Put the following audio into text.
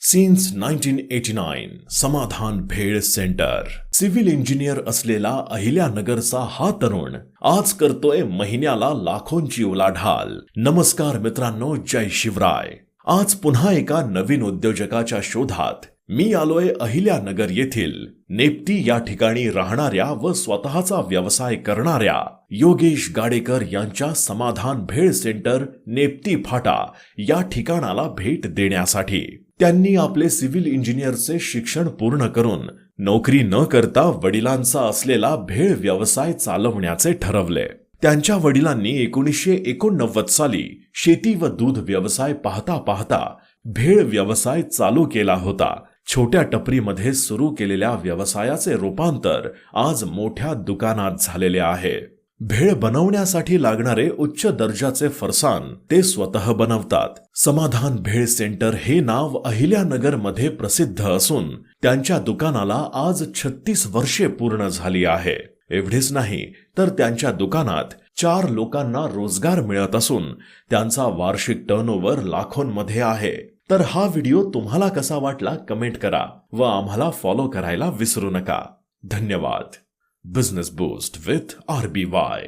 Since 1989 समाधान भेळ centre. Civil engineer असलेला अहिल्यानगरचा हा तरुण आज करतोय महिन्याला लाखोंची उलाढाल. नमस्कार मित्रांनो, जय शिवराय. आज पुन्हा एका नवीन उद्योजकाच्या शोधात मी आलोय अहिल्यानगर येथील नेप्ती या ठिकाणी राहणाऱ्या व स्वतःचा व्यवसाय करणाऱ्या योगेश गाडेकर यांच्या समाधान भेळ सेंटर नेप्ती फाटा या ठिकाणाला भेट देण्यासाठी. त्यांनी आपले सिव्हिल इंजिनियरचे शिक्षण पूर्ण करून नोकरी न करता वडिलांचा असलेला भेळ व्यवसाय चालवण्याचे ठरवले. त्यांच्या वडिलांनी 1989 साली शेती व दूध व्यवसाय पाहता पाहता भेळ व्यवसाय चालू केला होता. छोट्या टपरीमध्ये सुरू केलेल्या व्यवसायाचे रूपांतर आज मोठ्या दुकानात झालेले आहे. भेळ बनवण्यासाठी लागणारे उच्च दर्जाचे फरसाण ते स्वतः बनवतात. समाधान भेळ सेंटर हे नाव अहिल्यानगर मध्ये प्रसिद्ध असून त्यांच्या दुकानाला आज 36 वर्षे पूर्ण झाली आहे. एवढेच नाही तर त्यांच्या दुकानात 4 लोकांना रोजगार मिळत असून त्यांचा वार्षिक टर्नओव्हर लाखोंमध्ये आहे. तर हा व्हिडिओ तुम्हाला कसा वाटला कमेंट करा व आम्हाला फॉलो करायला विसरू नका. धन्यवाद. Business boost with RBY.